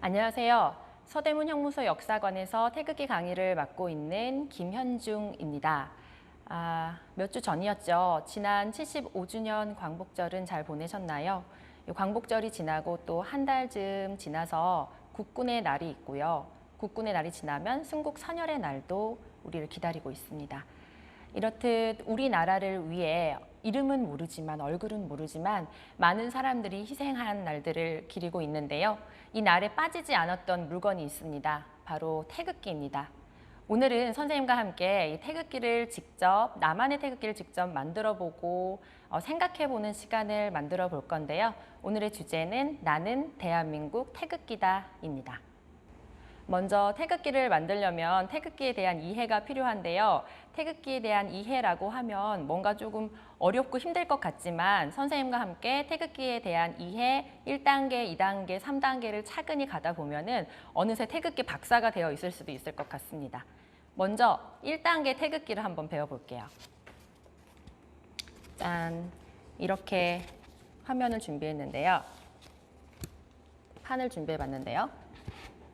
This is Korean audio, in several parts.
안녕하세요. 서대문 형무소 역사관에서 태극기 강의를 맡고 있는 김현중입니다. 몇 주 전이었죠. 지난 75주년 광복절은 잘 보내셨나요? 광복절이 지나고 또 한 달쯤 지나서 국군의 날이 있고요. 국군의 날이 지나면 순국 선열의 날도 우리를 기다리고 있습니다. 이렇듯 우리나라를 위해 이름은 모르지만 얼굴은 모르지만 많은 사람들이 희생한 날들을 기리고 있는데요. 이 날에 빠지지 않았던 물건이 있습니다. 바로 태극기입니다. 오늘은 선생님과 함께 이 태극기를 직접, 나만의 태극기를 직접 만들어보고 생각해보는 시간을 만들어 볼 건데요. 오늘의 주제는 나는 대한민국 태극기다입니다. 먼저 태극기를 만들려면 태극기에 대한 이해가 필요한데요. 태극기에 대한 이해라고 하면 뭔가 조금 어렵고 힘들 것 같지만 선생님과 함께 태극기에 대한 이해 1단계, 2단계, 3단계를 차근히 가다 보면은 어느새 태극기 박사가 되어 있을 수도 있을 것 같습니다. 먼저 1단계 태극기를 한번 배워볼게요. 짠! 이렇게 화면을 준비했는데요. 판을 준비해봤는데요.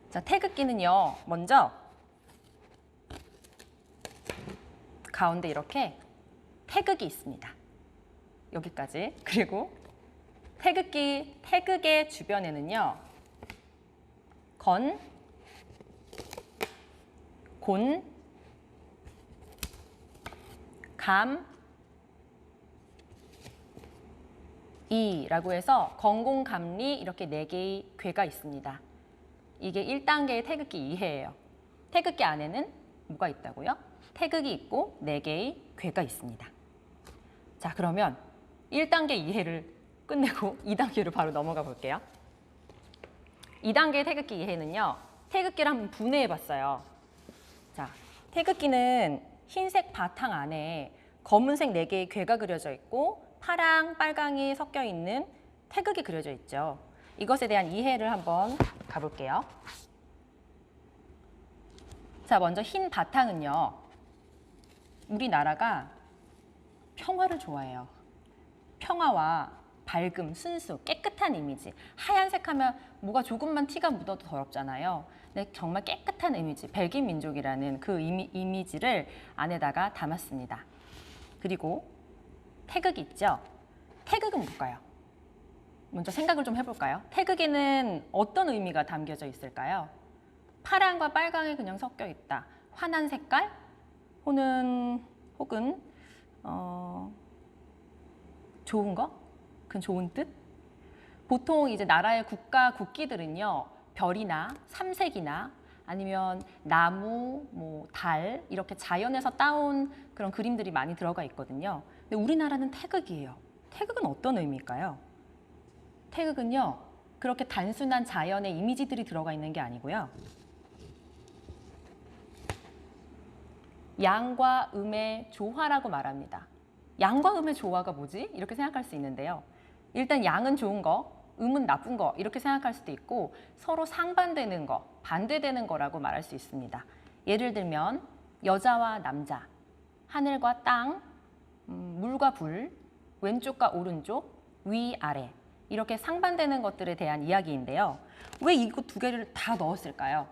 자, 태극기는요, 먼저 가운데 이렇게 태극이 있습니다. 여기까지. 그리고 태극의 주변에는요, 건, 곤, 감, 이라고 해서 건공감리 이렇게 4개의 궤가 있습니다. 이게 1단계의 태극기 이해예요. 태극기 안에는 뭐가 있다고요? 태극이 있고 4개의 궤가 있습니다. 자, 그러면 1단계 이해를 끝내고 2단계로 바로 넘어가 볼게요. 2단계의 태극기 이해는요. 태극기를 한번 분해해 봤어요. 자, 태극기는 흰색 바탕 안에 검은색 4개의 궤가 그려져 있고 파랑, 빨강이 섞여 있는 태극이 그려져 있죠. 이것에 대한 이해를 한번 가볼게요. 자, 먼저 흰 바탕은요. 우리나라가 평화를 좋아해요. 평화와 밝음, 순수, 깨끗한 이미지. 하얀색 하면 뭐가 조금만 티가 묻어도 더럽잖아요. 근데 정말 깨끗한 이미지, 백인 민족이라는 그 이미지를 안에다가 담았습니다. 그리고 태극이 있죠. 태극은 뭘까요? 먼저 생각을 좀 해볼까요? 태극에는 어떤 의미가 담겨져 있을까요? 파랑과 빨강이 그냥 섞여 있다. 환한 색깔? 혹은 좋은 거? 그건 좋은 뜻? 보통 이제 나라의 국기들은요. 별이나 삼색이나 아니면 나무, 달 이렇게 자연에서 따온 그런 그림들이 많이 들어가 있거든요. 근데 우리나라는 태극이에요. 태극은 어떤 의미일까요? 태극은요, 그렇게 단순한 자연의 이미지들이 들어가 있는 게 아니고요. 양과 음의 조화라고 말합니다. 양과 음의 조화가 뭐지? 이렇게 생각할 수 있는데요. 일단 양은 좋은 거, 음은 나쁜 거 이렇게 생각할 수도 있고 서로 상반되는 거, 반대되는 거라고 말할 수 있습니다. 예를 들면 여자와 남자, 하늘과 땅, 물과 불, 왼쪽과 오른쪽, 위아래 이렇게 상반되는 것들에 대한 이야기인데요. 왜 이거 두 개를 다 넣었을까요?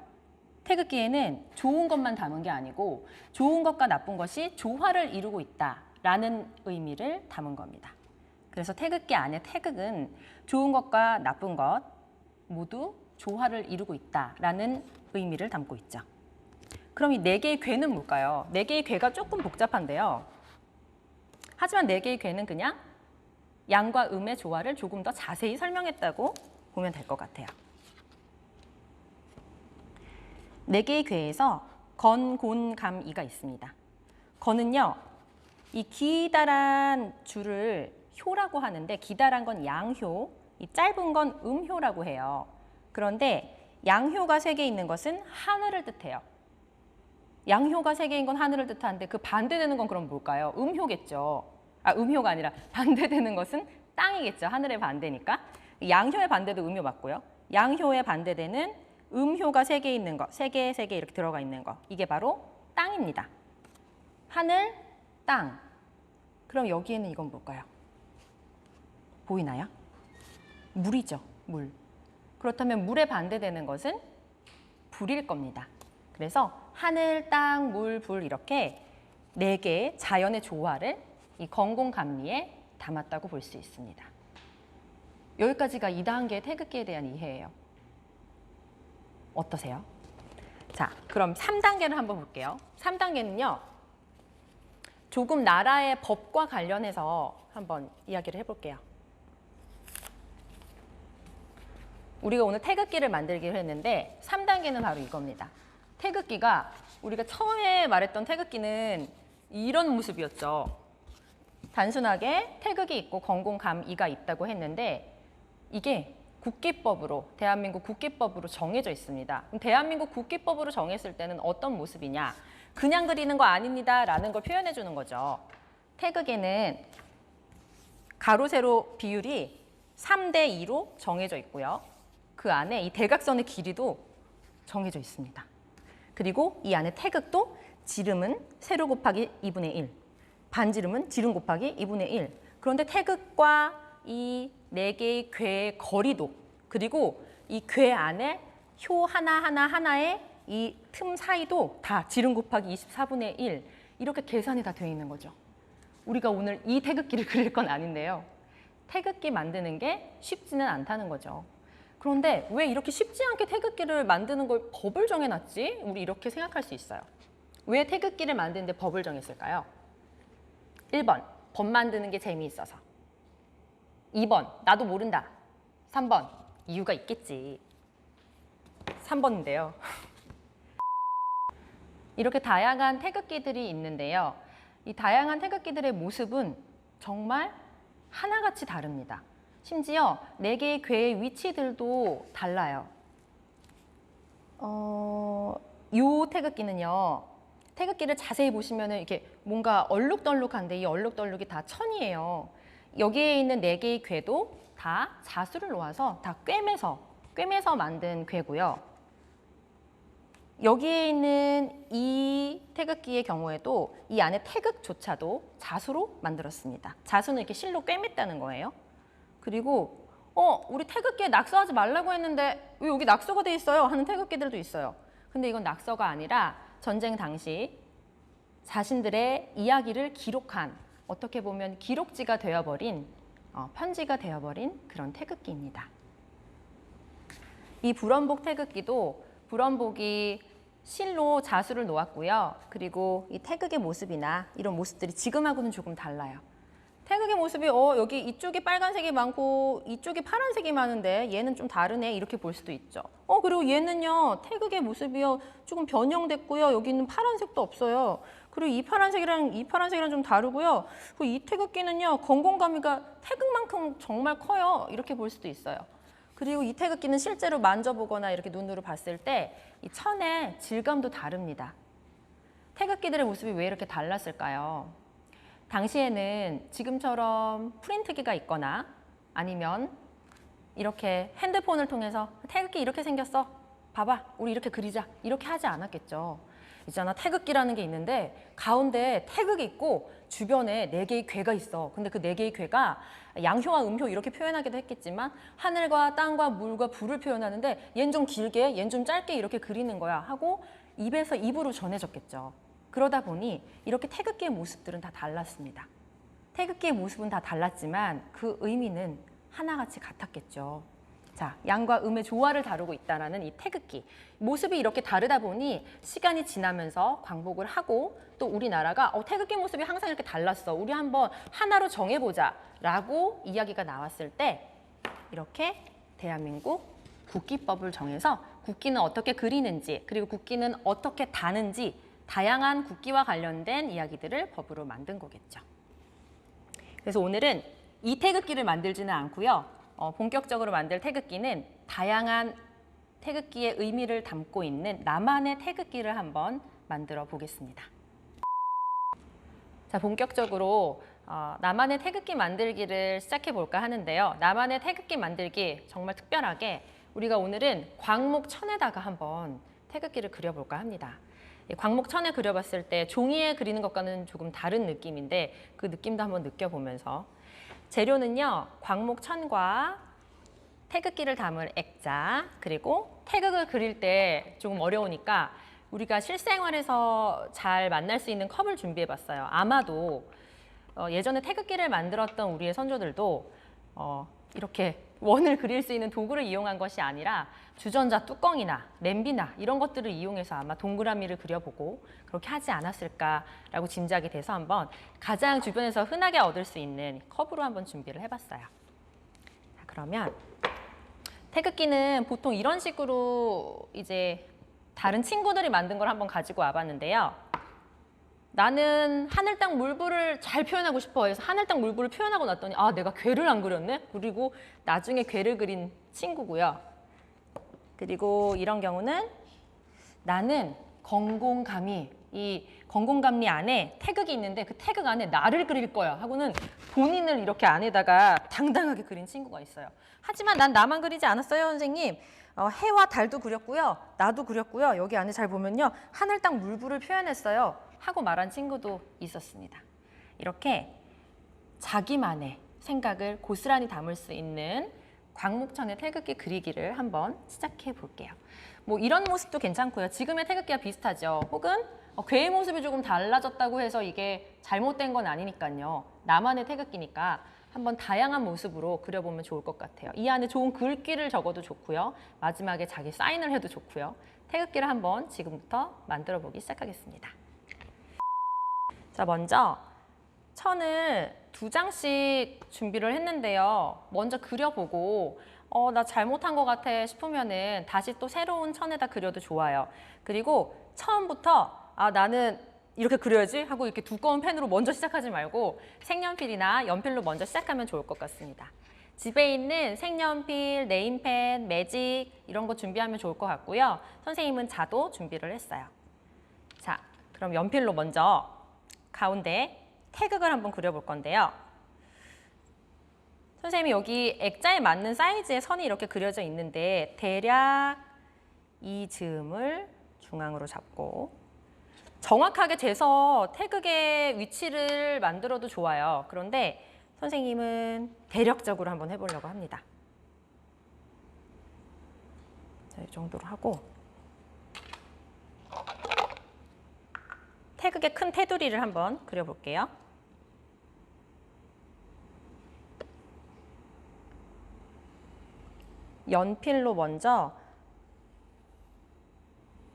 태극기에는 좋은 것만 담은 게 아니고 좋은 것과 나쁜 것이 조화를 이루고 있다라는 의미를 담은 겁니다. 그래서 태극기 안에 태극은 좋은 것과 나쁜 것 모두 조화를 이루고 있다라는 의미를 담고 있죠. 그럼 이 4개의 궤는 뭘까요? 4개의 궤가 조금 복잡한데요. 하지만 4개의 궤는 그냥 양과 음의 조화를 조금 더 자세히 설명했다고 보면 될 것 같아요. 4개의 궤에서 건, 곤, 감, 이가 있습니다. 건은요, 이 기다란 줄을 효라고 하는데 기다란 건 양효, 이 짧은 건 음효라고 해요. 그런데 양효가 3개 있는 것은 하늘을 뜻해요. 양효가 3개인 건 하늘을 뜻하는데 그 반대되는 건 그럼 뭘까요? 음효겠죠. 음효가 아니라 반대되는 것은 땅이겠죠. 하늘의 반대니까. 양효의 반대도 음효 맞고요. 양효의 반대되는 음효가 3개 있는 거, 3개, 3개 이렇게 들어가 있는 거. 이게 바로 땅입니다. 하늘, 땅. 그럼 여기에는 이건 뭘까요? 보이나요? 물이죠, 물. 그렇다면 물에 반대되는 것은 불일 겁니다. 그래서 하늘, 땅, 물, 불 이렇게 4개의 자연의 조화를 이 건공감리에 담았다고 볼 수 있습니다. 여기까지가 2단계 태극기에 대한 이해예요. 어떠세요? 자, 그럼 3단계를 한번 볼게요. 3단계는요. 조금 나라의 법과 관련해서 한번 이야기를 해볼게요. 우리가 오늘 태극기를 만들기로 했는데 3단계는 바로 이겁니다. 태극기가 우리가 처음에 말했던 태극기는 이런 모습이었죠. 단순하게 태극이 있고 건공감이가 있다고 했는데 이게 국기법으로, 대한민국 국기법으로 정해져 있습니다. 그럼 대한민국 국기법으로 정했을 때는 어떤 모습이냐? 그냥 그리는 거 아닙니다 라는 걸 표현해 주는 거죠. 태극에는 가로, 세로 비율이 3대 2로 정해져 있고요. 그 안에 이 대각선의 길이도 정해져 있습니다. 그리고 이 안에 태극도 지름은 세로 곱하기 2분의 1, 반지름은 지름 곱하기 2분의 1. 그런데 태극과 이 4개의 궤의 거리도, 그리고 이 궤 안에 효 하나하나에 이 틈 사이도 다 지름 곱하기 24분의 1 이렇게 계산이 다 되어 있는 거죠. 우리가 오늘 이 태극기를 그릴 건 아닌데요. 태극기 만드는 게 쉽지는 않다는 거죠. 그런데 왜 이렇게 쉽지 않게 태극기를 만드는 걸 법을 정해놨지? 우리 이렇게 생각할 수 있어요. 왜 태극기를 만드는데 법을 정했을까요? 1번, 법 만드는 게 재미있어서. 2번, 나도 모른다. 3번, 이유가 있겠지. 3번인데요. 이렇게 다양한 태극기들이 있는데요. 이 다양한 태극기들의 모습은 정말 하나같이 다릅니다. 심지어 4개의 궤의 위치들도 달라요. 이 태극기는요. 태극기를 자세히 보시면 이렇게 뭔가 얼룩덜룩한데 이 얼룩덜룩이 다 천이에요. 여기에 있는 4개의 궤도 다 자수를 놓아서 다 꿰매서 만든 궤고요. 여기에 있는 이 태극기의 경우에도 이 안에 태극조차도 자수로 만들었습니다. 자수는 이렇게 실로 꿰맸다는 거예요. 그리고 우리 태극기에 낙서하지 말라고 했는데 왜 여기 낙서가 돼 있어요? 하는 태극기들도 있어요. 근데 이건 낙서가 아니라 전쟁 당시 자신들의 이야기를 기록한, 어떻게 보면 기록지가 되어버린, 편지가 되어버린 그런 태극기입니다. 이 불원복 태극기도 불원복이 실로 자수를 놓았고요. 그리고 이 태극의 모습이나 이런 모습들이 지금하고는 조금 달라요. 태극의 모습이 여기 이쪽이 빨간색이 많고 이쪽이 파란색이 많은데 얘는 좀 다르네 이렇게 볼 수도 있죠. 그리고 얘는요 태극의 모습이요 조금 변형됐고요. 여기는 파란색도 없어요. 그리고 이 파란색이랑 좀 다르고요. 그리고 이 태극기는요 건공감이가 태극만큼 정말 커요. 이렇게 볼 수도 있어요. 그리고 이 태극기는 실제로 만져보거나 이렇게 눈으로 봤을 때 이 천의 질감도 다릅니다. 태극기들의 모습이 왜 이렇게 달랐을까요? 당시에는 지금처럼 프린트기가 있거나 아니면 이렇게 핸드폰을 통해서 태극기 이렇게 생겼어. 봐봐. 우리 이렇게 그리자. 이렇게 하지 않았겠죠. 있잖아. 태극기라는 게 있는데 가운데 태극이 있고 주변에 4개의 궤가 있어. 근데 그 4개의 궤가 양효와 음효 이렇게 표현하기도 했겠지만 하늘과 땅과 물과 불을 표현하는데 얜 좀 길게, 얜 좀 짧게 이렇게 그리는 거야 하고 입에서 입으로 전해졌겠죠. 그러다 보니 이렇게 태극기의 모습들은 다 달랐습니다. 태극기의 모습은 다 달랐지만 그 의미는 하나같이 같았겠죠. 자, 양과 음의 조화를 다루고 있다는 이 태극기. 모습이 이렇게 다르다 보니 시간이 지나면서 광복을 하고 또 우리나라가 태극기 모습이 항상 이렇게 달랐어. 우리 한번 하나로 정해보자 라고 이야기가 나왔을 때 이렇게 대한민국 국기법을 정해서 국기는 어떻게 그리는지 그리고 국기는 어떻게 다는지 다양한 국기와 관련된 이야기들을 법으로 만든 거겠죠. 그래서 오늘은 이 태극기를 만들지는 않고요. 본격적으로 만들 태극기는 다양한 태극기의 의미를 담고 있는 나만의 태극기를 한번 만들어 보겠습니다. 자, 본격적으로 나만의 태극기 만들기를 시작해 볼까 하는데요. 나만의 태극기 만들기 정말 특별하게 우리가 오늘은 광목천에다가 한번 태극기를 그려볼까 합니다. 광목천에 그려봤을 때 종이에 그리는 것과는 조금 다른 느낌인데 그 느낌도 한번 느껴보면서 재료는요. 광목천과 태극기를 담을 액자, 그리고 태극을 그릴 때 조금 어려우니까 우리가 실생활에서 잘 만날 수 있는 컵을 준비해 봤어요. 아마도 예전에 태극기를 만들었던 우리의 선조들도 이렇게 원을 그릴 수 있는 도구를 이용한 것이 아니라 주전자 뚜껑이나 냄비나 이런 것들을 이용해서 아마 동그라미를 그려보고 그렇게 하지 않았을까라고 짐작이 돼서 한번 가장 주변에서 흔하게 얻을 수 있는 컵으로 한번 준비를 해봤어요. 자, 그러면 태극기는 보통 이런 식으로 이제 다른 친구들이 만든 걸 한번 가지고 와봤는데요. 나는 하늘 땅 물불을 잘 표현하고 싶어 해서 하늘 땅 물불을 표현하고 났더니 아, 내가 괴를 안 그렸네? 그리고 나중에 괴를 그린 친구고요. 그리고 이런 경우는 나는 건공감이, 이 건공감리 안에 태극이 있는데 그 태극 안에 나를 그릴 거야 하고는 본인을 이렇게 안에다가 당당하게 그린 친구가 있어요. 하지만 난 나만 그리지 않았어요, 선생님. 해와 달도 그렸고요. 나도 그렸고요. 여기 안에 잘 보면요. 하늘 땅 물불을 표현했어요. 하고 말한 친구도 있었습니다. 이렇게 자기만의 생각을 고스란히 담을 수 있는 광목천의 태극기 그리기를 한번 시작해 볼게요. 뭐 이런 모습도 괜찮고요. 지금의 태극기와 비슷하죠. 혹은 괴의 모습이 조금 달라졌다고 해서 이게 잘못된 건 아니니까요. 나만의 태극기니까 한번 다양한 모습으로 그려보면 좋을 것 같아요. 이 안에 좋은 글귀를 적어도 좋고요. 마지막에 자기 사인을 해도 좋고요. 태극기를 한번 지금부터 만들어 보기 시작하겠습니다. 자, 먼저 천을 2장씩 준비를 했는데요. 먼저 그려보고 나 잘못한 것 같아 싶으면은 다시 또 새로운 천에다 그려도 좋아요. 그리고 처음부터 나는 이렇게 그려야지 하고 이렇게 두꺼운 펜으로 먼저 시작하지 말고 색연필이나 연필로 먼저 시작하면 좋을 것 같습니다. 집에 있는 색연필, 네임펜, 매직 이런 거 준비하면 좋을 것 같고요. 선생님은 자도 준비를 했어요. 자, 그럼 연필로 먼저 가운데 태극을 한번 그려볼 건데요. 선생님이 여기 액자에 맞는 사이즈의 선이 이렇게 그려져 있는데 대략 이 즈음을 중앙으로 잡고 정확하게 재서 태극의 위치를 만들어도 좋아요. 그런데 선생님은 대략적으로 한번 해보려고 합니다. 자, 이 정도로 하고 태극의 큰 테두리를 한번 그려볼게요. 연필로 먼저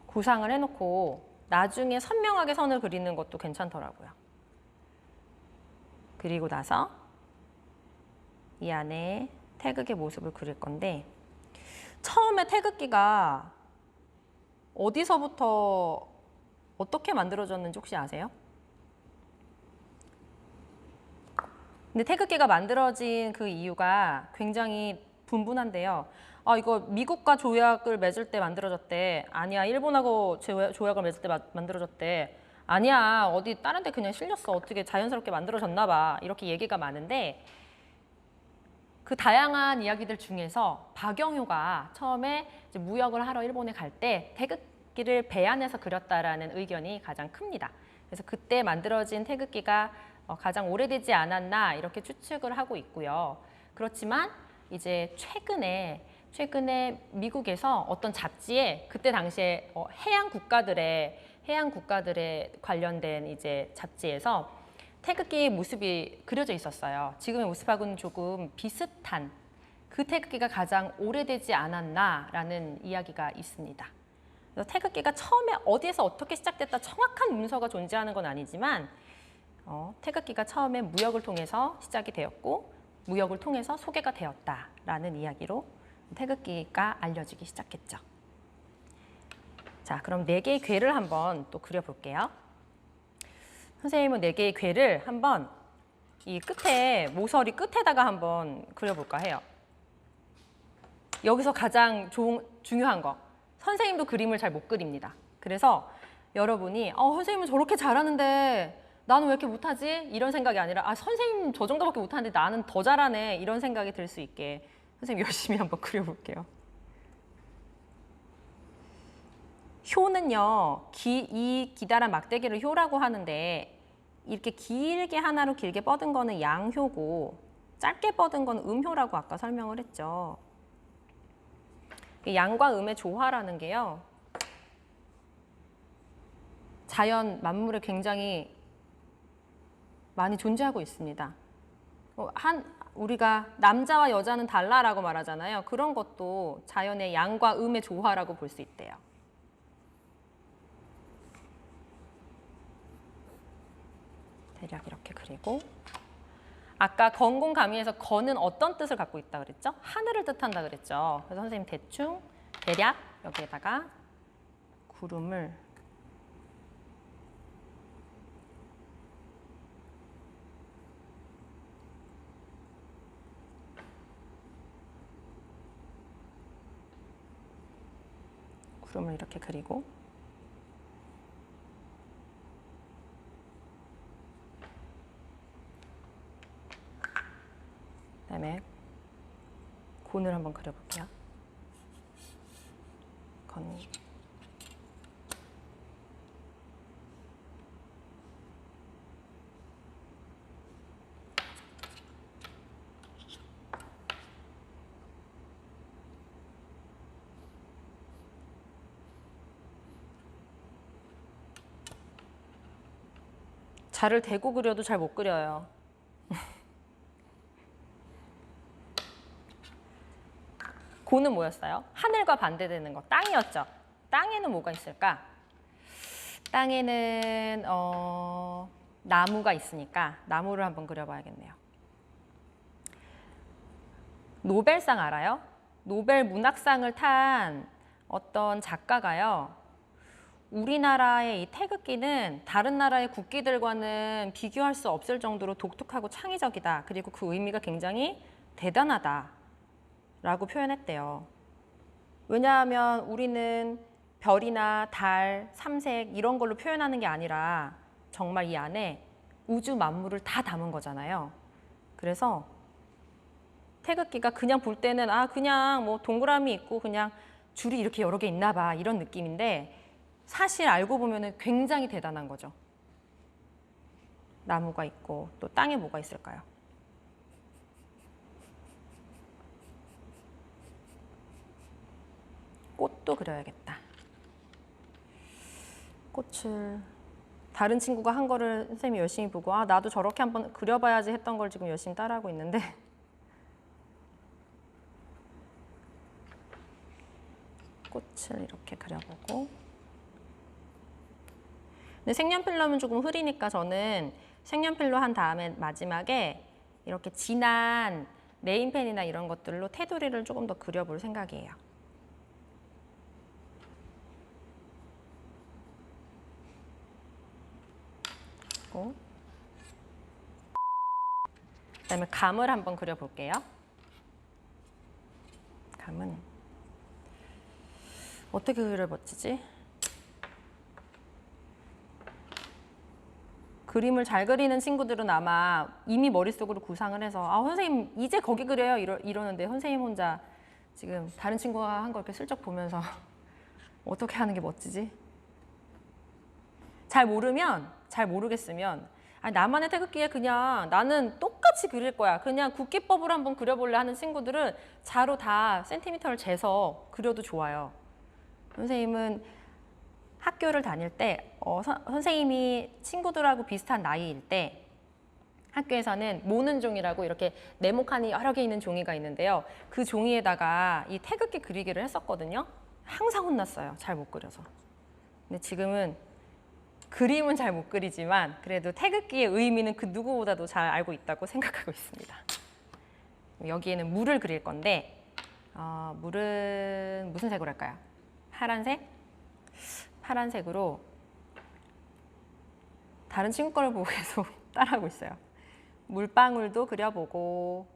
구상을 해놓고 나중에 선명하게 선을 그리는 것도 괜찮더라고요. 그리고 나서 이 안에 태극의 모습을 그릴 건데 처음에 태극기가 어디서부터 어떻게 만들어졌는지 혹시 아세요? 근데 태극기가 만들어진 그 이유가 굉장히 분분한데요. 이거 미국과 조약을 맺을 때 만들어졌대. 아니야, 일본하고 조약을 맺을 때 만들어졌대. 아니야, 어디 다른 데 그냥 실렸어. 어떻게 자연스럽게 만들어졌나 봐. 이렇게 얘기가 많은데 그 다양한 이야기들 중에서 박영효가 처음에 이제 무역을 하러 일본에 갈 때 태극기를 배 안에서 그렸다라는 의견이 가장 큽니다. 그래서 그때 만들어진 태극기가 가장 오래되지 않았나 이렇게 추측을 하고 있고요. 그렇지만 이제 최근에 미국에서 어떤 잡지에 그때 당시에 해양 국가들의 관련된 이제 잡지에서 태극기 모습이 그려져 있었어요. 지금의 모습하고는 조금 비슷한 그 태극기가 가장 오래되지 않았나라는 이야기가 있습니다. 그래서 태극기가 처음에 어디에서 어떻게 시작됐다 정확한 문서가 존재하는 건 아니지만 태극기가 처음에 무역을 통해서 시작이 되었고 무역을 통해서 소개가 되었다라는 이야기로 태극기가 알려지기 시작했죠. 자, 그럼 4개의 괴를 한번 또 그려볼게요. 선생님은 4개의 괴를 한번 이 끝에 모서리 끝에다가 한번 그려볼까 해요. 여기서 가장 중요한 거, 선생님도 그림을 잘 못 그립니다. 그래서 여러분이 선생님은 저렇게 잘하는데 나는 왜 이렇게 못하지? 이런 생각이 아니라 선생님 저 정도밖에 못하는데 나는 더 잘하네 이런 생각이 들 수 있게 선생님 열심히 한번 그려볼게요. 효는요, 이 기다란 막대기를 효라고 하는데 이렇게 길게 하나로 길게 뻗은 거는 양효고 짧게 뻗은 거는 음효라고 아까 설명을 했죠. 양과 음의 조화라는 게요. 자연 만물에 굉장히 많이 존재하고 있습니다. 우리가 남자와 여자는 달라라고 말하잖아요. 그런 것도 자연의 양과 음의 조화라고 볼 수 있대요. 대략 이렇게 그리고 아까 건공가미에서 건은 어떤 뜻을 갖고 있다 그랬죠? 하늘을 뜻한다 그랬죠. 그래서 선생님 대략 여기에다가 구름을 이렇게 그리고 그다음에 곤을 한번 그려볼게요. 건. 자를 대고 그려도 잘 못 그려요. 고는 뭐였어요? 하늘과 반대되는 거, 땅이었죠. 땅에는 뭐가 있을까? 땅에는 나무가 있으니까 나무를 한번 그려봐야겠네요. 노벨상 알아요? 노벨 문학상을 탄 어떤 작가가요. 우리나라의 이 태극기는 다른 나라의 국기들과는 비교할 수 없을 정도로 독특하고 창의적이다. 그리고 그 의미가 굉장히 대단하다. 라고 표현했대요. 왜냐하면 우리는 별이나 달, 삼색 이런 걸로 표현하는 게 아니라 정말 이 안에 우주 만물을 다 담은 거잖아요. 그래서 태극기가 그냥 볼 때는 그냥 뭐 동그라미 있고 그냥 줄이 이렇게 여러 개 있나 봐 이런 느낌인데 사실 알고 보면 굉장히 대단한 거죠. 나무가 있고 또 땅에 뭐가 있을까요? 꽃도 그려야겠다. 꽃을 다른 친구가 한 거를 선생님이 열심히 보고 나도 저렇게 한번 그려봐야지 했던 걸 지금 열심히 따라하고 있는데 꽃을 이렇게 그려보고 근데 색연필로는 조금 흐리니까 저는 색연필로 한 다음에 마지막에 이렇게 진한 네임펜이나 이런 것들로 테두리를 조금 더 그려볼 생각이에요. 그다음에 감을 한번 그려볼게요. 감은 어떻게 그려봤지? 그림을 잘 그리는 친구들은 아마 이미 머릿속으로 구상을 해서 선생님 이제 거기 그려요 이러는데 선생님 혼자 지금 다른 친구가 한 거 이렇게 슬쩍 보면서 어떻게 하는 게 멋지지? 잘 모르겠으면 나만의 태극기에 그냥 나는 똑같이 그릴 거야. 그냥 국기법으로 한번 그려볼래 하는 친구들은 자로 다 센티미터를 재서 그려도 좋아요. 선생님은 학교를 다닐 때 선생님이 친구들하고 비슷한 나이일 때 학교에서는 모는 종이라고 이렇게 네모칸이 여러 개 있는 종이가 있는데요. 그 종이에다가 이 태극기 그리기를 했었거든요. 항상 혼났어요. 잘 못 그려서. 근데 지금은 그림은 잘 못 그리지만 그래도 태극기의 의미는 그 누구보다도 잘 알고 있다고 생각하고 있습니다. 여기에는 물을 그릴 건데 물은 무슨 색으로 할까요? 파란색? 파란색으로 다른 친구 거를 보고 계속 따라하고 있어요. 물방울도 그려보고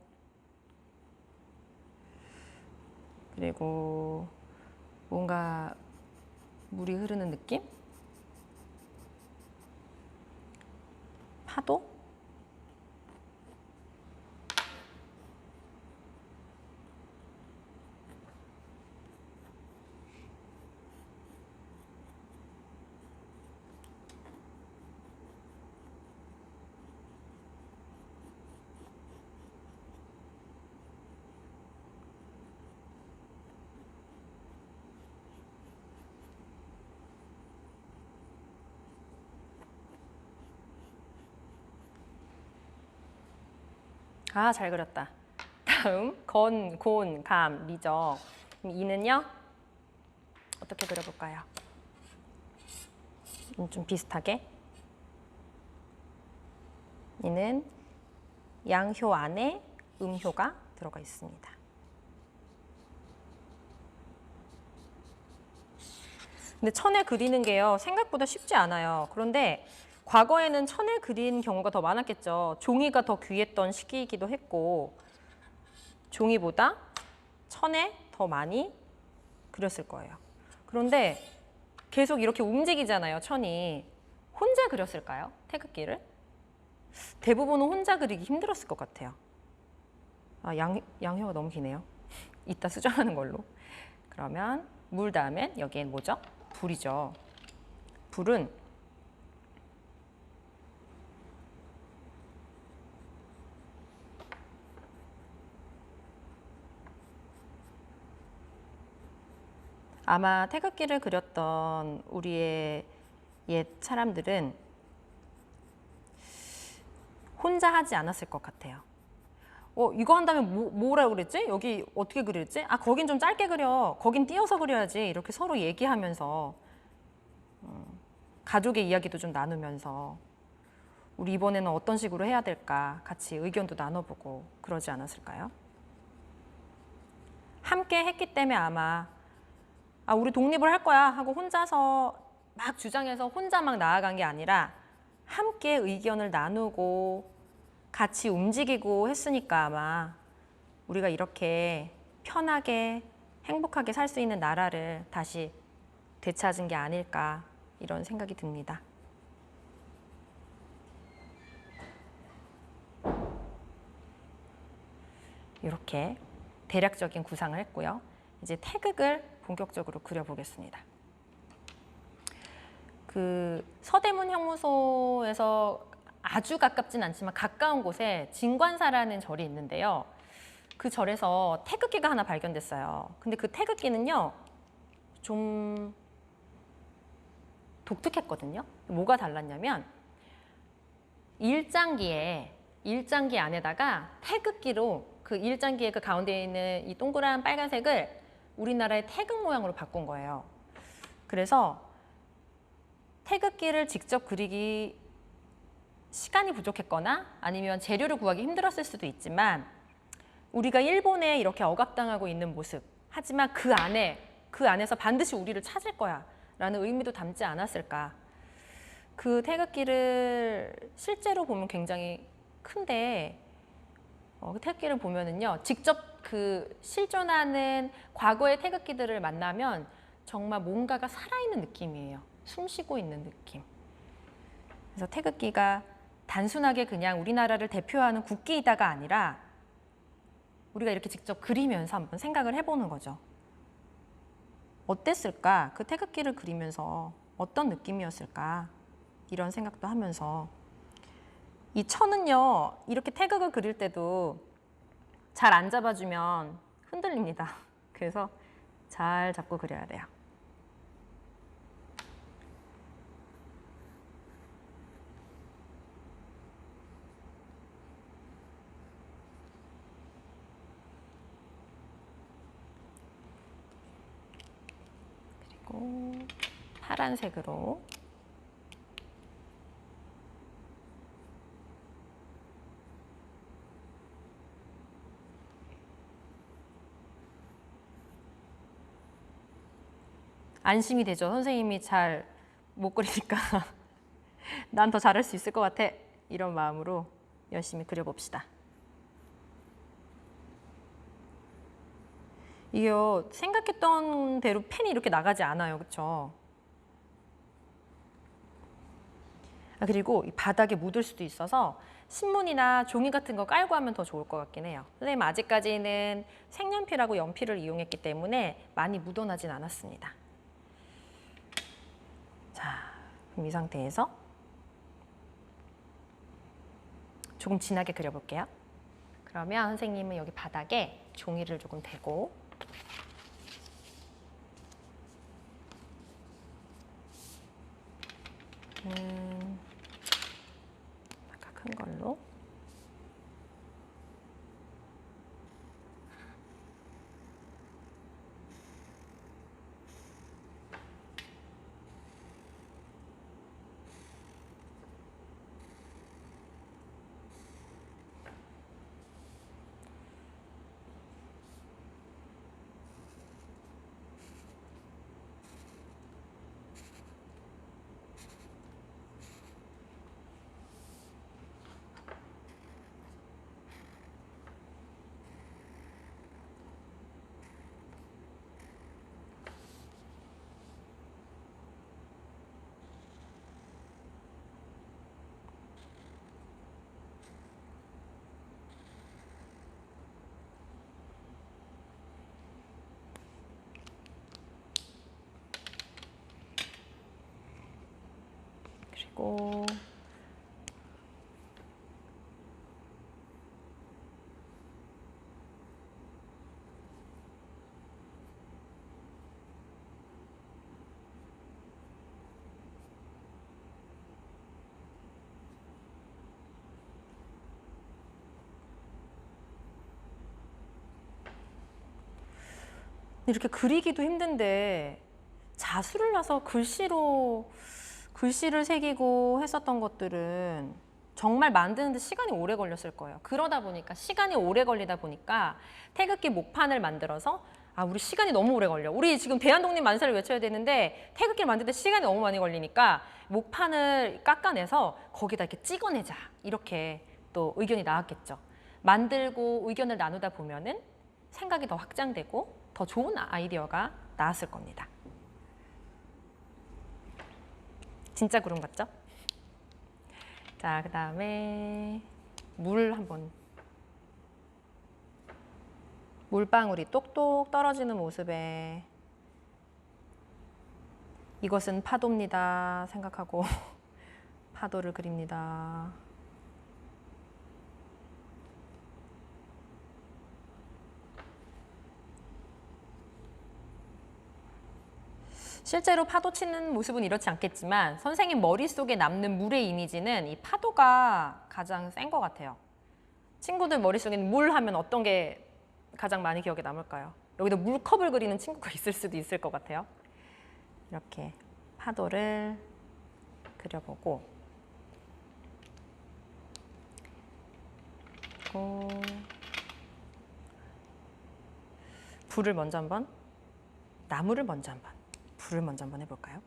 그리고 뭔가 물이 흐르는 느낌? 파도? 아, 잘 그렸다. 다음 건, 곤, 감, 리적. 그럼 이는요? 어떻게 그려볼까요? 좀 비슷하게. 이는 양효 안에 음효가 들어가 있습니다. 근데 천에 그리는 게요, 생각보다 쉽지 않아요. 그런데 과거에는 천에 그린 경우가 더 많았겠죠. 종이가 더 귀했던 시기이기도 했고, 종이보다 천에 더 많이 그렸을 거예요. 그런데 계속 이렇게 움직이잖아요, 천이. 혼자 그렸을까요? 태극기를? 대부분은 혼자 그리기 힘들었을 것 같아요. 아, 양효가 너무 기네요. 이따 수정하는 걸로. 그러면 물 다음엔 여기엔 뭐죠? 불이죠. 불은 아마 태극기를 그렸던 우리의 옛 사람들은 혼자 하지 않았을 것 같아요. 이거 한다면 뭐라고 그랬지? 여기 어떻게 그렸지? 아, 거긴 좀 짧게 그려. 거긴 띄어서 그려야지. 이렇게 서로 얘기하면서 가족의 이야기도 좀 나누면서 우리 이번에는 어떤 식으로 해야 될까 같이 의견도 나눠보고 그러지 않았을까요? 함께 했기 때문에 아마 우리 독립을 할 거야 하고 혼자서 막 주장해서 혼자 막 나아간 게 아니라 함께 의견을 나누고 같이 움직이고 했으니까 아마 우리가 이렇게 편하게 행복하게 살 수 있는 나라를 다시 되찾은 게 아닐까 이런 생각이 듭니다. 이렇게 대략적인 구상을 했고요. 이제 태극을 본격적으로 그려보겠습니다. 그 서대문 형무소에서 아주 가깝진 않지만 가까운 곳에 진관사라는 절이 있는데요. 그 절에서 태극기가 하나 발견됐어요. 근데 그 태극기는요, 좀 독특했거든요. 뭐가 달랐냐면 일장기 안에다가 태극기로 그 일장기의 그 가운데 있는 이 동그란 빨간색을 우리나라의 태극 모양으로 바꾼 거예요. 그래서 태극기를 직접 그리기 시간이 부족했거나 아니면 재료를 구하기 힘들었을 수도 있지만 우리가 일본에 이렇게 억압당하고 있는 모습, 하지만 그 안에서 반드시 우리를 찾을 거야 라는 의미도 담지 않았을까. 그 태극기를 실제로 보면 굉장히 큰데 그 태극기를 보면은요, 직접 그 실존하는 과거의 태극기들을 만나면 정말 뭔가가 살아있는 느낌이에요. 숨 쉬고 있는 느낌. 그래서 태극기가 단순하게 그냥 우리나라를 대표하는 국기이다가 아니라 우리가 이렇게 직접 그리면서 한번 생각을 해보는 거죠. 어땠을까? 그 태극기를 그리면서 어떤 느낌이었을까? 이런 생각도 하면서 이 천은요, 이렇게 태극을 그릴 때도 잘 안 잡아주면 흔들립니다. 그래서 잘 잡고 그려야 돼요. 그리고 파란색으로 안심이 되죠. 선생님이 잘 못 그리니까 난 더 잘할 수 있을 것 같아. 이런 마음으로 열심히 그려봅시다. 이게요, 생각했던 대로 펜이 이렇게 나가지 않아요. 그렇죠? 그리고 이 바닥에 묻을 수도 있어서 신문이나 종이 같은 거 깔고 하면 더 좋을 것 같긴 해요. 선생님 아직까지는 색연필하고 연필을 이용했기 때문에 많이 묻어나진 않았습니다. 자, 그럼 이 상태에서 조금 진하게 그려볼게요. 그러면 선생님은 여기 바닥에 종이를 조금 대고 아까 큰 걸로 해주고 이렇게 그리기도 힘든데 자수를 놔서 글씨를 새기고 했었던 것들은 정말 만드는데 시간이 오래 걸렸을 거예요. 그러다 보니까 시간이 오래 걸리다 보니까 태극기 목판을 만들어서 아, 우리 시간이 너무 오래 걸려. 우리 지금 대한독립 만세를 외쳐야 되는데 태극기를 만드는데 시간이 너무 많이 걸리니까 목판을 깎아내서 거기다 이렇게 찍어내자. 이렇게 또 의견이 나왔겠죠. 만들고 의견을 나누다 보면은 생각이 더 확장되고 더 좋은 아이디어가 나왔을 겁니다. 진짜 구름 같죠? 자, 그 다음에 물 한번. 물방울이 똑똑 떨어지는 모습에 이것은 파도입니다 생각하고 파도를 그립니다. 실제로 파도 치는 모습은 이렇지 않겠지만 선생님 머릿속에 남는 물의 이미지는 이 파도가 가장 센 것 같아요. 친구들 머릿속에는 물 하면 어떤 게 가장 많이 기억에 남을까요? 여기다 물컵을 그리는 친구가 있을 수도 있을 것 같아요. 이렇게 파도를 그려보고 불을 먼저 한번, 나무를 먼저 한번, 불을 먼저 한번 해볼까요?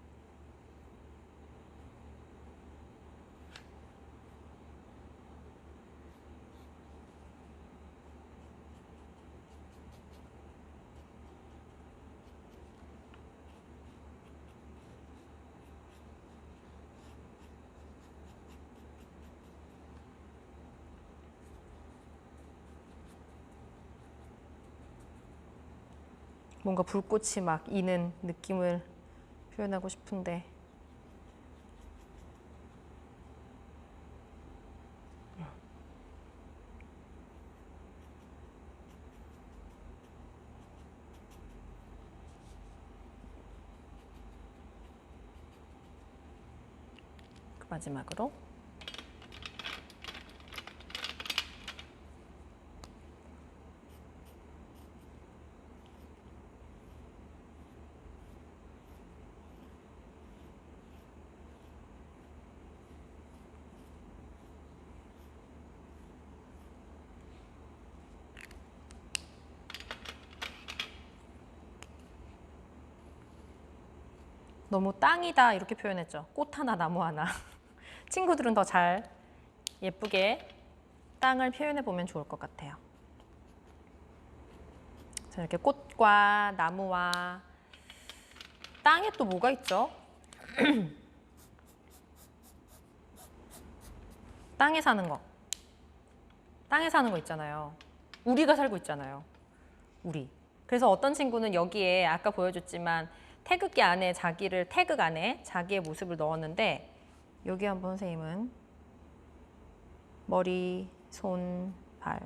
뭔가 불꽃이 막 이는 느낌을 표현하고 싶은데 그 마지막으로 너무 땅이다 이렇게 표현했죠. 꽃 하나 나무 하나. 친구들은 더 잘 예쁘게 땅을 표현해 보면 좋을 것 같아요. 자, 이렇게 꽃과 나무와 땅에 또 뭐가 있죠? 땅에 사는 거. 땅에 사는 거 있잖아요. 우리가 살고 있잖아요. 우리. 그래서 어떤 친구는 여기에 아까 보여줬지만 태극기 안에 태극 안에 자기의 모습을 넣었는데 여기 한번 선생님은 머리, 손, 발.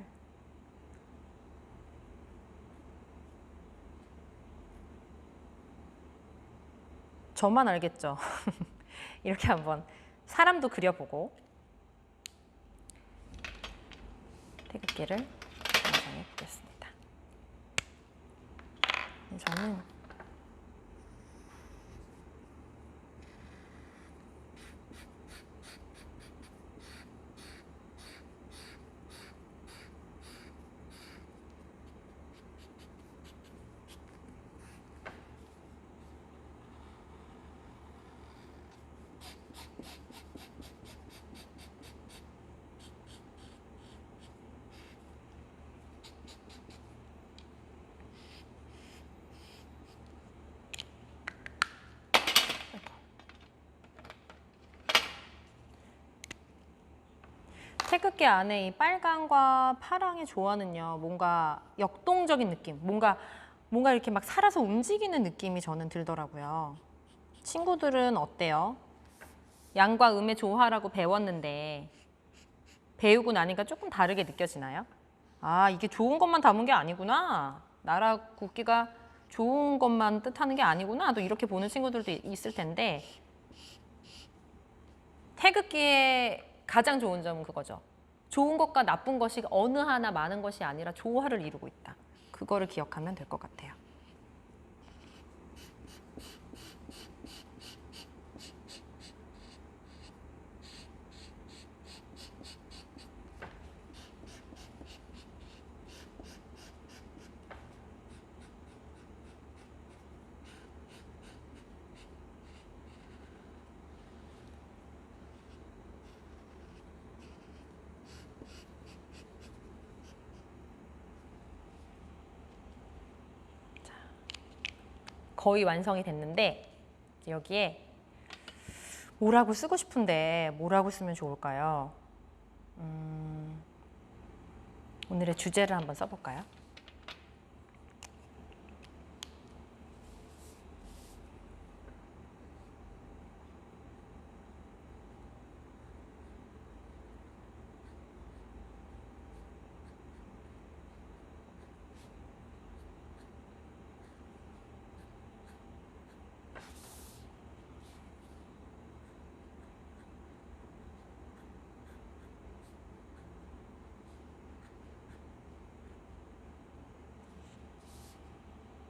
저만 알겠죠? 이렇게 한번 사람도 그려보고 태극기를 완성해 보겠습니다. 저는 태극기 안에 이 빨강과 파랑의 조화는요, 뭔가 역동적인 느낌, 뭔가 이렇게 막 살아서 움직이는 느낌이 저는 들더라고요. 친구들은 어때요? 양과 음의 조화라고 배웠는데 배우고 나니까 조금 다르게 느껴지나요? 아, 이게 좋은 것만 담은 게 아니구나. 나라 국기가 좋은 것만 뜻하는 게 아니구나. 또 이렇게 보는 친구들도 있을 텐데 태극기의 가장 좋은 점은 그거죠. 좋은 것과 나쁜 것이 어느 하나 많은 것이 아니라 조화를 이루고 있다. 그거를 기억하면 될 것 같아요. 거의 완성이 됐는데 여기에 뭐라고 쓰고 싶은데 뭐라고 쓰면 좋을까요? 오늘의 주제를 한번 써볼까요?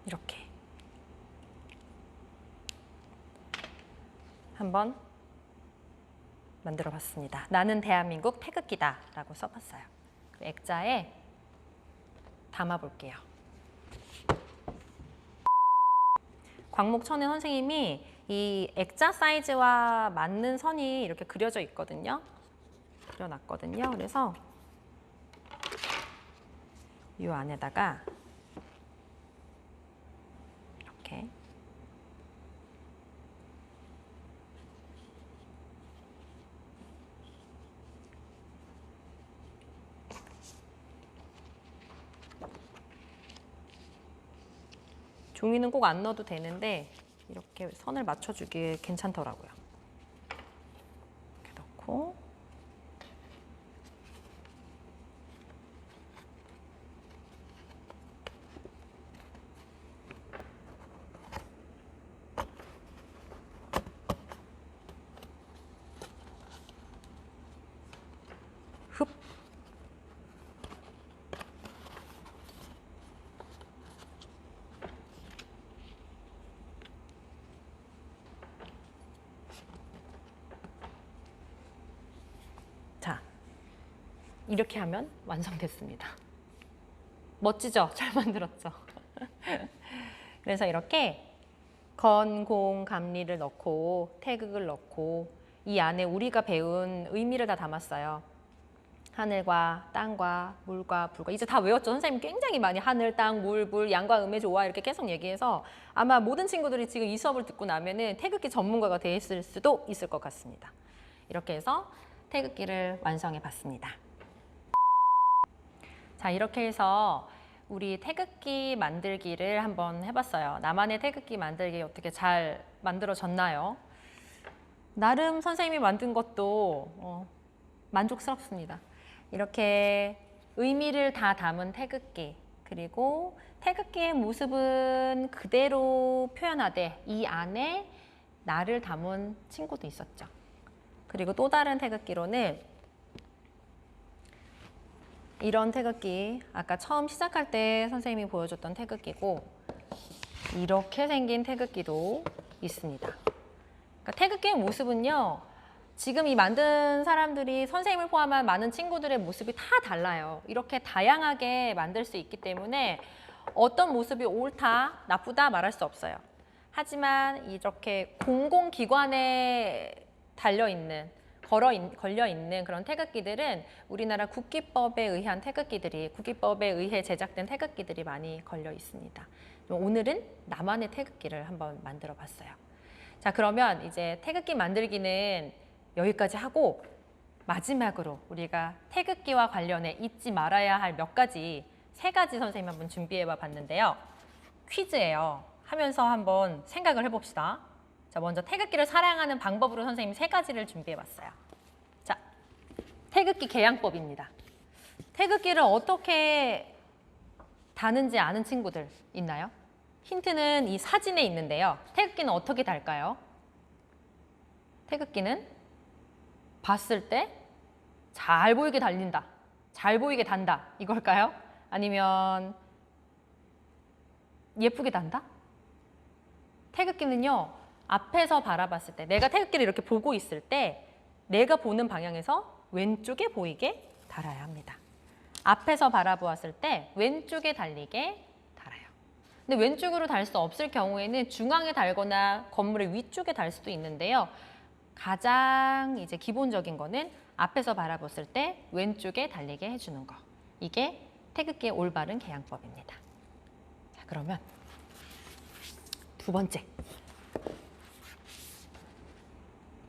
이렇게 한번 만들어 봤습니다. 나는 대한민국 태극기다 라고 써봤어요. 액자에 담아 볼게요. 광목천의 선생님이 이 액자 사이즈와 맞는 선이 이렇게 그려져 있거든요. 그려놨거든요. 그래서 이 안에다가 이렇게 종이는 꼭 안 넣어도 되는데 이렇게 선을 맞춰주기에 괜찮더라고요. 이렇게 넣고 흡 자, 이렇게 하면 완성됐습니다. 멋지죠? 잘 만들었죠? 그래서 이렇게 건, 공, 감리를 넣고 태극을 넣고 이 안에 우리가 배운 의미를 다 담았어요. 하늘과 땅과 물과 불과 이제 다 외웠죠. 선생님 굉장히 많이 하늘, 땅, 물, 불, 양과 음의 조화 이렇게 계속 얘기해서 아마 모든 친구들이 지금 이 수업을 듣고 나면은 태극기 전문가가 돼 있을 수도 있을 것 같습니다. 이렇게 해서 태극기를 완성해 봤습니다. 자, 이렇게 해서 우리 태극기 만들기를 한번 해봤어요. 나만의 태극기 만들기 어떻게 잘 만들어졌나요? 나름 선생님이 만든 것도 만족스럽습니다. 이렇게 의미를 다 담은 태극기, 그리고 태극기의 모습은 그대로 표현하되 이 안에 나를 담은 친구도 있었죠. 그리고 또 다른 태극기로는 이런 태극기, 아까 처음 시작할 때 선생님이 보여줬던 태극기고 이렇게 생긴 태극기도 있습니다. 그러니까 태극기의 모습은요, 지금 이 만든 사람들이 선생님을 포함한 많은 친구들의 모습이 다 달라요. 이렇게 다양하게 만들 수 있기 때문에 어떤 모습이 옳다, 나쁘다 말할 수 없어요. 하지만 이렇게 공공기관에 달려있는 걸려있는 그런 태극기들은 우리나라 국기법에 의한 태극기들이, 국기법에 의해 제작된 태극기들이 많이 걸려 있습니다. 오늘은 나만의 태극기를 한번 만들어 봤어요. 자, 그러면 이제 태극기 만들기는 여기까지 하고 마지막으로 우리가 태극기와 관련해 잊지 말아야 할 몇 가지, 3가지 선생님 한번 준비해 봤는데요. 퀴즈예요. 하면서 한번 생각을 해봅시다. 자, 먼저 태극기를 사랑하는 방법으로 선생님이 3가지를 준비해봤어요. 자, 태극기 개양법입니다. 태극기를 어떻게 다는지 아는 친구들 있나요? 힌트는 이 사진에 있는데요. 태극기는 어떻게 달까요? 태극기는 봤을 때 잘 보이게 달린다, 잘 보이게 단다 이걸까요? 아니면 예쁘게 단다? 태극기는요, 앞에서 바라봤을 때 내가 태극기를 이렇게 보고 있을 때 내가 보는 방향에서 왼쪽에 보이게 달아야 합니다. 앞에서 바라보았을 때 왼쪽에 달리게 달아요. 근데 왼쪽으로 달 수 없을 경우에는 중앙에 달거나 건물의 위쪽에 달 수도 있는데요. 가장 이제 기본적인 거는 앞에서 바라봤을 때 왼쪽에 달리게 해주는 거. 이게 태극기의 올바른 개양법입니다. 자, 그러면 2번째.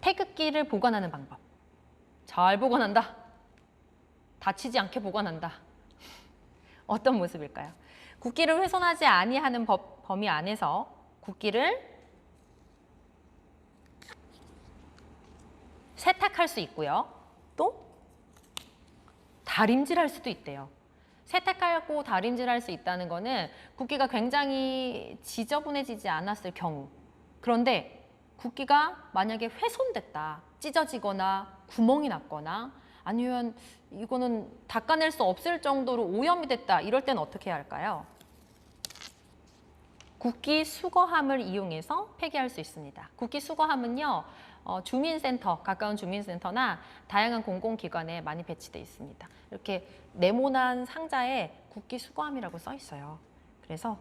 태극기를 보관하는 방법. 잘 보관한다. 다치지 않게 보관한다. 어떤 모습일까요? 국기를 훼손하지 아니하는 범위 안에서 국기를 세탁할 수 있고요. 또 다림질할 수도 있대요. 세탁하고 다림질할 수 있다는 거는 국기가 굉장히 지저분해지지 않았을 경우. 그런데 국기가 만약에 훼손됐다, 찢어지거나 구멍이 났거나 아니면 이거는 닦아낼 수 없을 정도로 오염이 됐다, 이럴 때는 어떻게 해야 할까요? 국기 수거함을 이용해서 폐기할 수 있습니다. 국기 수거함은요, 주민센터, 가까운 주민센터나 다양한 공공기관에 많이 배치되어 있습니다. 이렇게 네모난 상자에 국기 수거함이라고 써 있어요. 그래서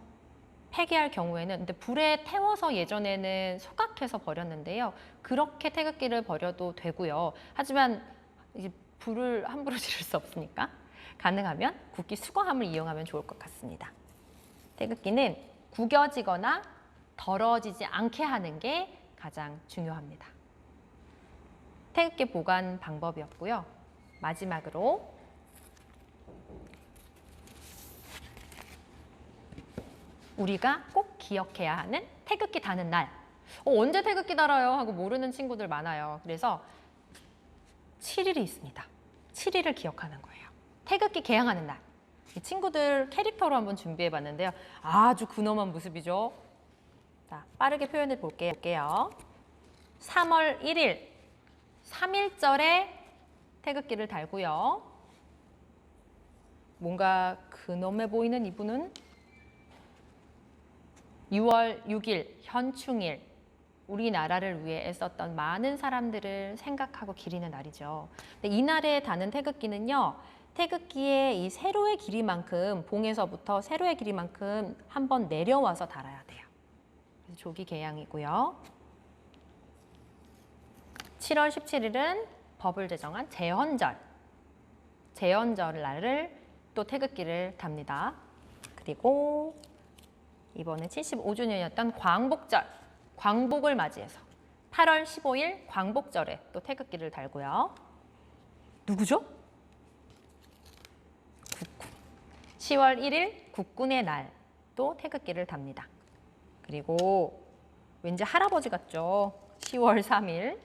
폐기할 경우에는, 근데 불에 태워서 예전에는 소각해서 버렸는데요. 그렇게 태극기를 버려도 되고요. 하지만 이제 불을 함부로 지를 수 없으니까 가능하면 국기 수거함을 이용하면 좋을 것 같습니다. 태극기는 구겨지거나 더러워지지 않게 하는 게 가장 중요합니다. 태극기 보관 방법이었고요. 마지막으로 우리가 꼭 기억해야 하는 태극기 다는 날. 언제 태극기 달아요? 하고 모르는 친구들 많아요. 그래서 7일이 있습니다. 7일을 기억하는 거예요. 태극기 개양하는 날. 이 친구들 캐릭터로 한번 준비해 봤는데요. 아주 근엄한 모습이죠. 자, 빠르게 표현해 볼게요. 3월 1일, 3.1절에 태극기를 달고요. 뭔가 근엄해 보이는 이분은 6월 6일, 현충일, 우리나라를 위해 애썼던 많은 사람들을 생각하고 기리는 날이죠. 근데 이날에 다는 태극기는요, 태극기의 이 세로의 길이만큼, 봉에서부터 세로의 길이만큼 한번 내려와서 달아야 돼요. 그래서 조기 개양이고요. 7월 17일은 법을 제정한 제헌절. 제헌절 날을 또 태극기를 답니다. 그리고 이번에 75주년이었던 광복절, 광복을 맞이해서 8월 15일 광복절에 또 태극기를 달고요. 누구죠? 국군. 10월 1일 국군의 날 또 태극기를 답니다. 그리고 왠지 할아버지 같죠? 10월 3일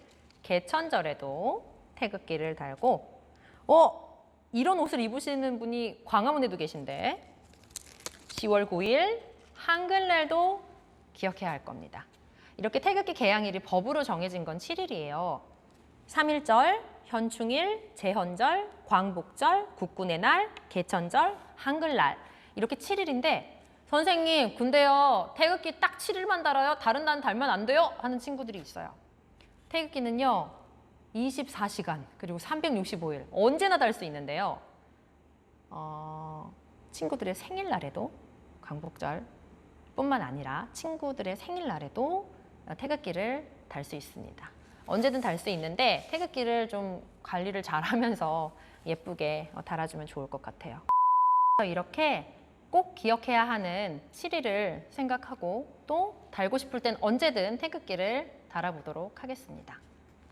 개천절에도 태극기를 달고, 이런 옷을 입으시는 분이 광화문에도 계신데 10월 9일 한글날도 기억해야 할 겁니다. 이렇게 태극기 개양일이 법으로 정해진 건 7일이에요. 3.1절, 현충일, 제헌절, 광복절, 국군의 날, 개천절, 한글날 이렇게 7일인데 선생님 근데요 태극기 딱 7일만 달아요? 다른 날은 달면 안 돼요? 하는 친구들이 있어요. 태극기는요 24시간 그리고 365일 언제나 달 수 있는데요. 친구들의 생일날에도 광복절 뿐만 아니라 친구들의 생일날에도 태극기를 달 수 있습니다. 언제든 달 수 있는데 태극기를 좀 관리를 잘 하면서 예쁘게 달아주면 좋을 것 같아요. 이렇게 꼭 기억해야 하는 7일을 생각하고 또 달고 싶을 땐 언제든 태극기를 달아보도록 하겠습니다.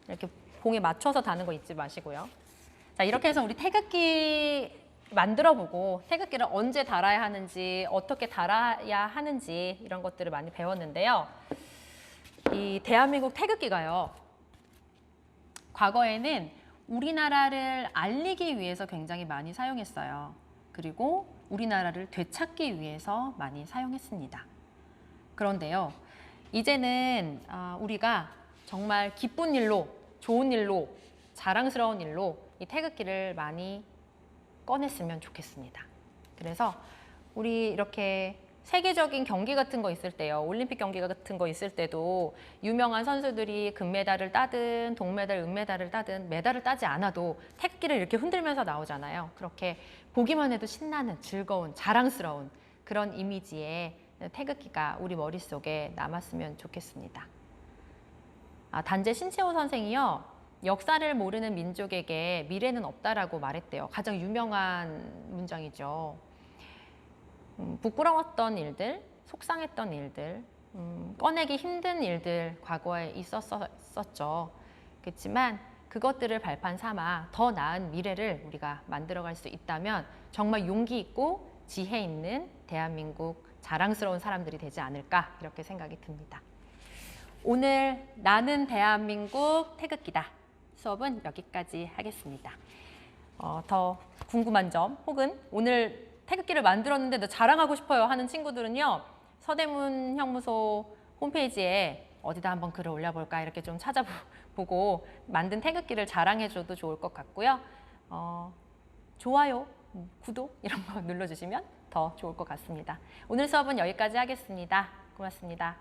이렇게 봉에 맞춰서 다는 거 잊지 마시고요. 자, 이렇게 해서 우리 태극기 만들어보고 태극기를 언제 달아야 하는지, 어떻게 달아야 하는지 이런 것들을 많이 배웠는데요. 이 대한민국 태극기가요. 과거에는 우리나라를 알리기 위해서 굉장히 많이 사용했어요. 그리고 우리나라를 되찾기 위해서 많이 사용했습니다. 그런데요, 이제는 우리가 정말 기쁜 일로, 좋은 일로, 자랑스러운 일로 이 태극기를 많이 꺼냈으면 좋겠습니다. 그래서 우리 이렇게 세계적인 경기 같은 거 있을 때요, 올림픽 경기 같은 거 있을 때도 유명한 선수들이 금메달을 따든 동메달, 은메달을 따든 메달을 따지 않아도 태극기를 이렇게 흔들면서 나오잖아요. 그렇게 보기만 해도 신나는, 즐거운, 자랑스러운 그런 이미지의 태극기가 우리 머릿속에 남았으면 좋겠습니다. 단재 신채호 선생이요, 역사를 모르는 민족에게 미래는 없다라고 말했대요. 가장 유명한 문장이죠. 부끄러웠던 일들, 속상했던 일들, 꺼내기 힘든 일들 과거에 있었죠. 그렇지만 그것들을 발판 삼아 더 나은 미래를 우리가 만들어갈 수 있다면 정말 용기 있고 지혜 있는 대한민국 자랑스러운 사람들이 되지 않을까 이렇게 생각이 듭니다. 오늘 나는 대한민국 태극기다 수업은 여기까지 하겠습니다. 더 궁금한 점 혹은 오늘 태극기를 만들었는데 나 자랑하고 싶어요 하는 친구들은요, 서대문 형무소 홈페이지에 어디다 한번 글을 올려볼까 이렇게 좀 찾아보고 만든 태극기를 자랑해줘도 좋을 것 같고요. 좋아요, 구독 이런 거 눌러주시면 더 좋을 것 같습니다. 오늘 수업은 여기까지 하겠습니다. 고맙습니다.